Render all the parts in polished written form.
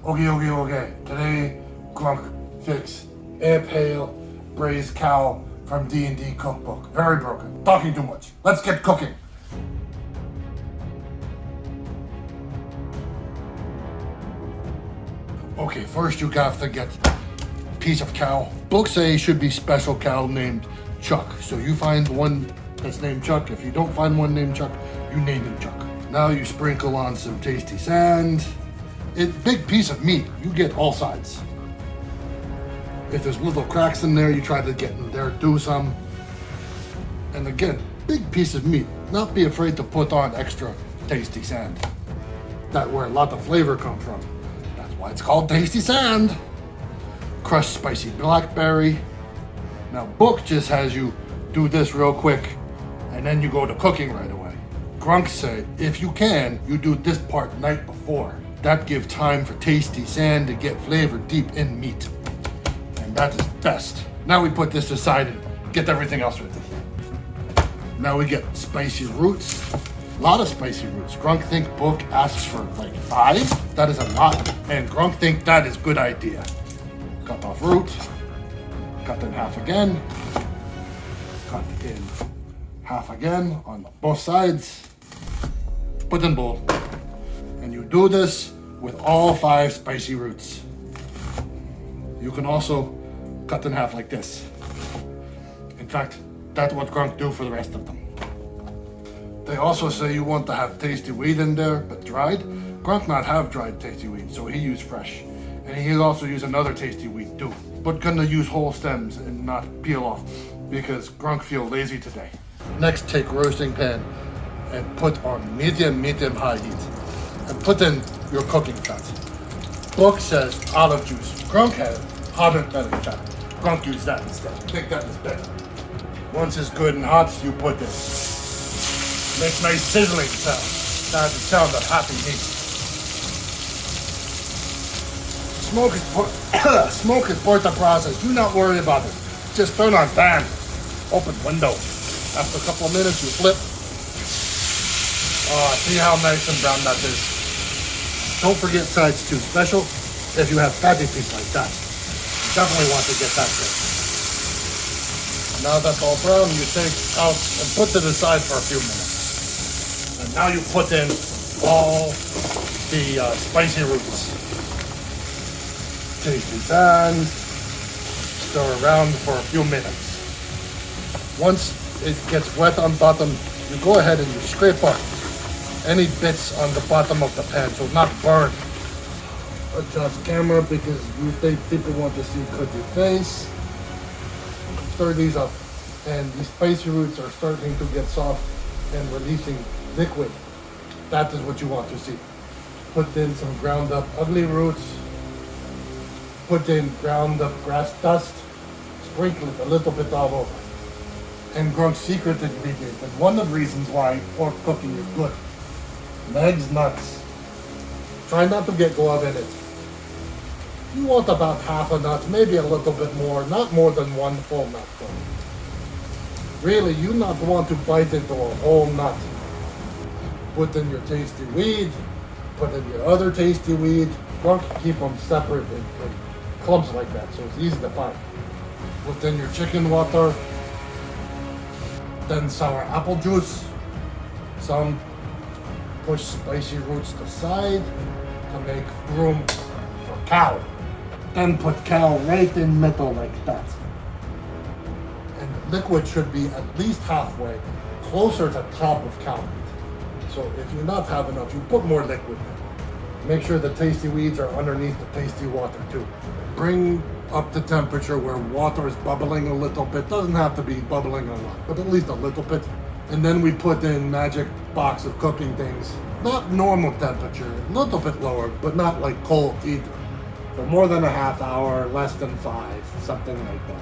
Okay. Today, Gronk fix Amphail Braised Cow from D&D cookbook. Very broken. Talking too much. Let's get cooking. Okay, first you have to get a piece of cow. Books say it should be special cow named Chuck. So you find one that's named Chuck. If you don't find one named Chuck, you name him Chuck. Now you sprinkle on some tasty sand. Big piece of meat, you get all sides. If there's little cracks in there, you try to get in there, do some. And again, big piece of meat. Not be afraid to put on extra tasty sand. That's where a lot of flavor comes from. That's why it's called tasty sand. Crushed spicy blackberry. Now book just has you do this real quick and then you go to cooking right away. Gronk say, if you can, you do this part night before. That gives time for tasty sand to get flavor deep in meat. And that is best. Now we put this aside and get everything else ready. Now we get spicy roots. A lot of spicy roots. Gronk think book asks for like 5. That is a lot. And Gronk think that is good idea. Cut off root. Cut in half again. Cut in half again on both sides. Put in bowl. And you do this with all 5 spicy roots. You can also cut in half like this. In fact, that's what Gronk do for the rest of them. They also say you want to have tasty weed in there, but dried. Gronk not have dried tasty weed, so he use fresh. And he also use another tasty weed too. But gonna use whole stems and not peel off, because Gronk feel lazy today. Next, take roasting pan and put on medium high heat. And put in your cooking fat. Book says olive juice. Gronk has hotter belly fat. Gronk use that instead. I think that is better. Once it's good and hot, you put in. Makes nice sizzling sound. That's the sound of happy meat. Smoke is part of the process. Do not worry about it. Just turn on fan. Open window. After a couple of minutes, you flip. See how nice and brown that is. Don't forget sides too. Special if you have fatty piece like that. You definitely want to get that good. Now that's all brown, you take out and put to the side for a few minutes. And now you put in all the spicy roots. Tasty sand. Stir around for a few minutes. Once it gets wet on bottom, you go ahead and you scrape off any bits on the bottom of the pan, so not burn. Adjust camera because you think people want to see cookie face. Stir these up, and these spicy roots are starting to get soft and releasing liquid. That is what you want to see. Put in some ground up ugly roots. Put in ground up grass dust. Sprinkle it a little bit all over. And Gronk's secret ingredient, and one of the reasons why pork cooking is good. Meg's nuts. Try not to get glove in it. You want about half a nut, maybe a little bit more, not more than 1 full nut though. Really, you not want to bite into a whole nut. Put in your tasty weed, put in your other tasty weed. Don't keep them separate in clumps like that, so it's easy to find. Put in your chicken water, then sour apple juice, some. Push spicy roots to side to make room for cow. Then put cow right in middle like that. And the liquid should be at least halfway, closer to top of cow meat. So if you not have enough, you put more liquid in. Make sure the tasty weeds are underneath the tasty water too. Bring up the temperature where water is bubbling a little bit. Doesn't have to be bubbling a lot, but at least a little bit. And then we put in magic box of cooking things. Not normal temperature, a little bit lower, but not like cold either. For more than a half hour, less than 5, something like that.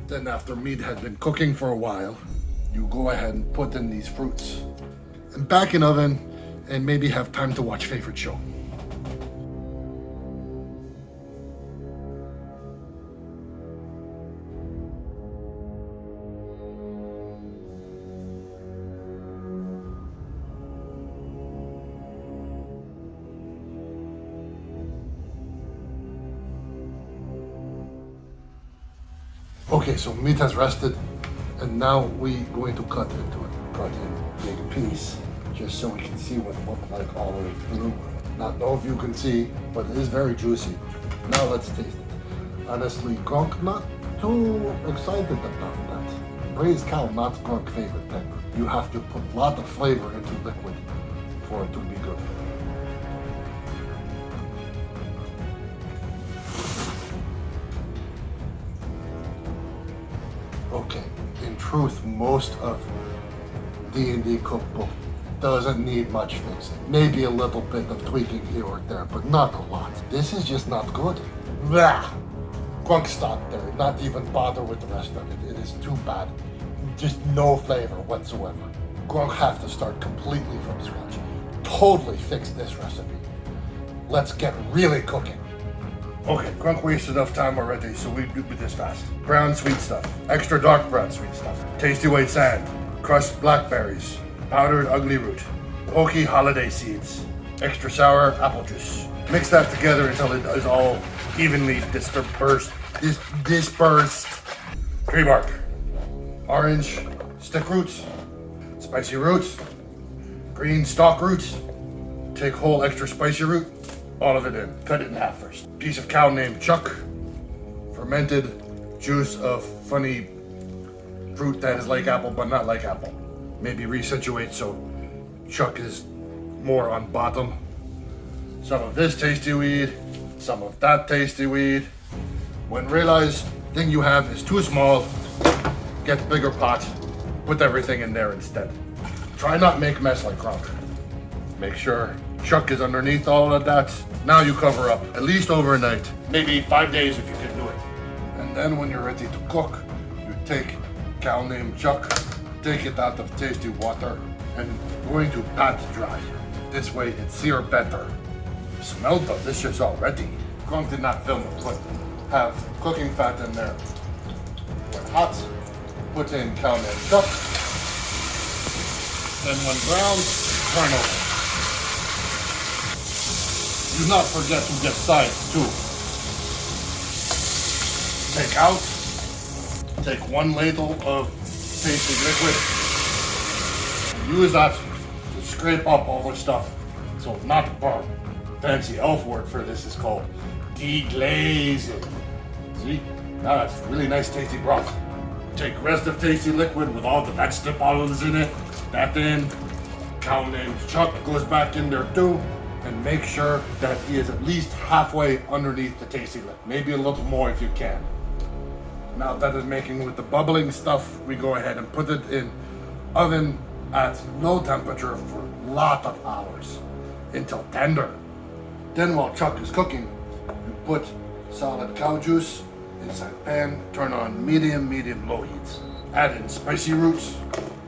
Then after meat had been cooking for a while, you go ahead and put in these fruits. And back in oven, and maybe have time to watch favorite show. Okay, so meat has rested, and now we're going to cut into it. Cut in big piece, just so we can see what it looks like all the way through. Not know if you can see, but it is very juicy. Now let's taste it. Honestly, Gronk not too excited about that. Braised cow, not Gronk's favorite pepper. You have to put a lot of flavor into liquid for it to be good. Okay, in truth, most of D&D cookbook doesn't need much fixing. Maybe a little bit of tweaking here or there, but not a lot. This is just not good. Blah! Gronk stopped there, not even bother with the rest of it. It is too bad. Just no flavor whatsoever. Gronk have to start completely from scratch. Totally fix this recipe. Let's get really cooking. Okay, Gronk wasted enough time already, so we do this fast. Brown sweet stuff, extra dark brown sweet stuff, tasty white sand, crushed blackberries, powdered ugly root, pokey holiday seeds, extra sour apple juice. Mix that together until it is all evenly dispersed. Tree bark, orange stick roots, spicy roots, green stalk roots. Take whole extra spicy root, all of it in. Cut it in half first. Piece of cow named Chuck. Fermented juice of funny fruit that is like apple but not like apple. Maybe resituate so Chuck is more on bottom. Some of this tasty weed, some of that tasty weed. When realize thing you have is too small, get bigger pot, put everything in there instead. Try not make mess like Gronk. Make sure Chuck is underneath all of that. Now you cover up, at least overnight, maybe 5 days if you can do it. And then when you're ready to cook, you take cow named Chuck, take it out of tasty water, and going to pat dry. This way it's sear better. Smell delicious already. Gronk did not film it, but have cooking fat in there. When hot, put in cow named Chuck. Then when brown, turn over. Do not forget to get sides too. Take out. Take 1 ladle of tasty liquid. Use that to scrape up all the stuff so not burn. Fancy elf word for this is called deglazing. See? Now that's really nice tasty broth. Take rest of tasty liquid with all the vegetables in it. That in. Cow named Chuck goes back in there too. And make sure that he is at least halfway underneath the tasty liquid. Maybe a little more if you can. Now that is making with the bubbling stuff, we go ahead and put it in oven at low temperature for a lot of hours until tender. Then while Chuck is cooking, you put solid cow juice inside pan, turn on medium low heats. Add in spicy roots.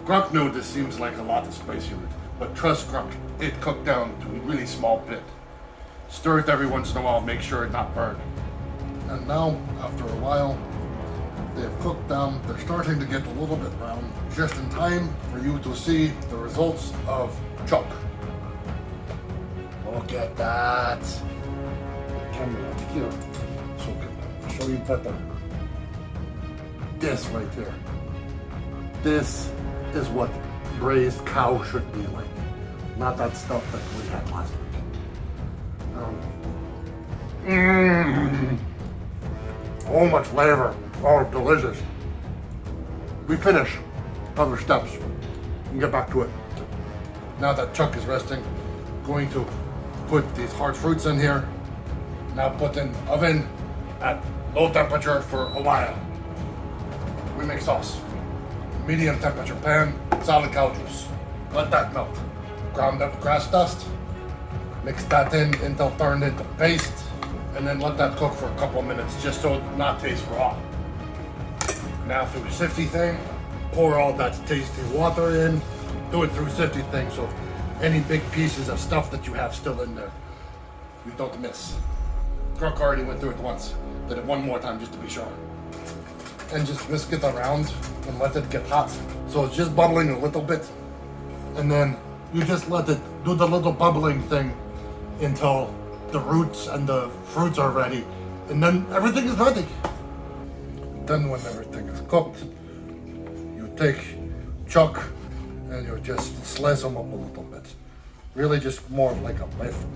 Gronk knew this seems like a lot of spicy root, but trust Gronk, it cooked down to a really small bit. Stir it every once in a while, make sure it not burned. And now, after a while, they've cooked down, they're starting to get a little bit brown, just in time for you to see the results of Chuck. Look at that. Camera up here, so I can show you better. This right here. This is what braised cow should be like. Not that stuff that we had last week. So much flavor. Oh, delicious. We finish other steps and get back to it. Now that Chuck is resting, going to put these hard fruits in here. Now put in oven at low temperature for a while. We make sauce. Medium temperature pan, solid cow juice. Let that melt. Ground up grass dust. Mix that in until turned into paste. And then let that cook for a couple minutes just so it not taste raw. Now through sifty thing, pour all that tasty water in. Do it through sifty thing so any big pieces of stuff that you have still in there, you don't miss. Gronk already went through it once. Did it one more time just to be sure. And just whisk it around and let it get hot. So it's just bubbling a little bit. And then you just let it do the little bubbling thing until the roots and the fruits are ready. And then everything is ready. then when everything is cooked, you take chuck and you just slice them up a little bit. Really just more of like a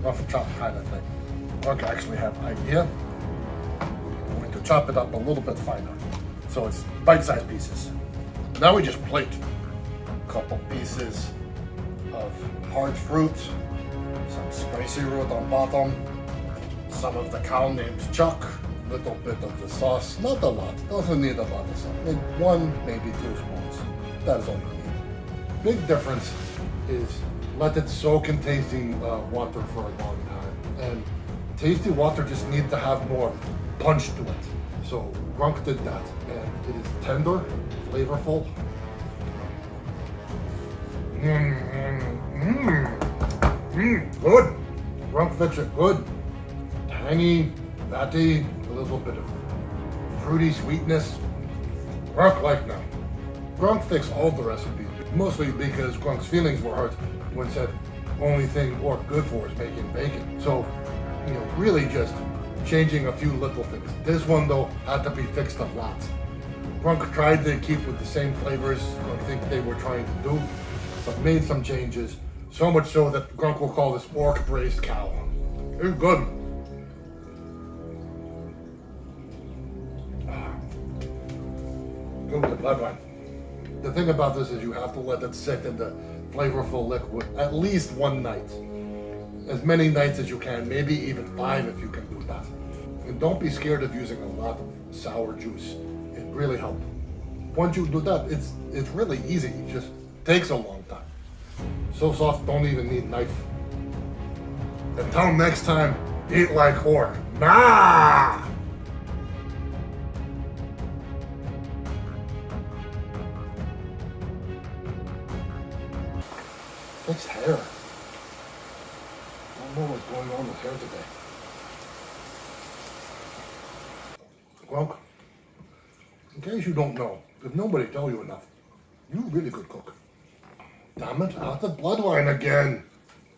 rough chop kind of thing. Gronk actually have an idea. I'm going to chop it up a little bit finer. So it's bite-sized pieces. Now we just plate a couple pieces of hard fruit, some spicy root on bottom, some of the cow named Chuck, little bit of the sauce, not a lot, doesn't need a lot of sauce, maybe 1, maybe 2 spoons, that is all you need. Big difference is let it soak in tasty water for a long time, and tasty water just needs to have more punch to it. So Gronk did that, and it is tender, flavorful. Good. Gronk fits it good. Tangy, fatty, a little bit of fruity sweetness. Gronk like now. Gronk fixed all the recipes, mostly because Gronk's feelings were hurt when said only thing Orc good for is making bacon. So, really just changing a few little things. This one though had to be fixed a lot. Gronk tried to keep with the same flavors I think they were trying to do, but made some changes, so much so that Gronk will call this Orc Braised Cow. It's good. Good with the blood wine. The thing about this is you have to let it sit in the flavorful liquid at least 1 night. As many nights as you can, maybe even 5 if you can do that. And don't be scared of using a lot of sour juice. It really helps. Once you do that, it's really easy. It just takes a long time. So soft, don't even need knife. Until next time, eat like Orc. Nah! Fixed hair. I don't know what's going on with hair today. Gronk, in case you don't know, if nobody tell you enough, you're a really good cook. Damn it, out of blood wine again.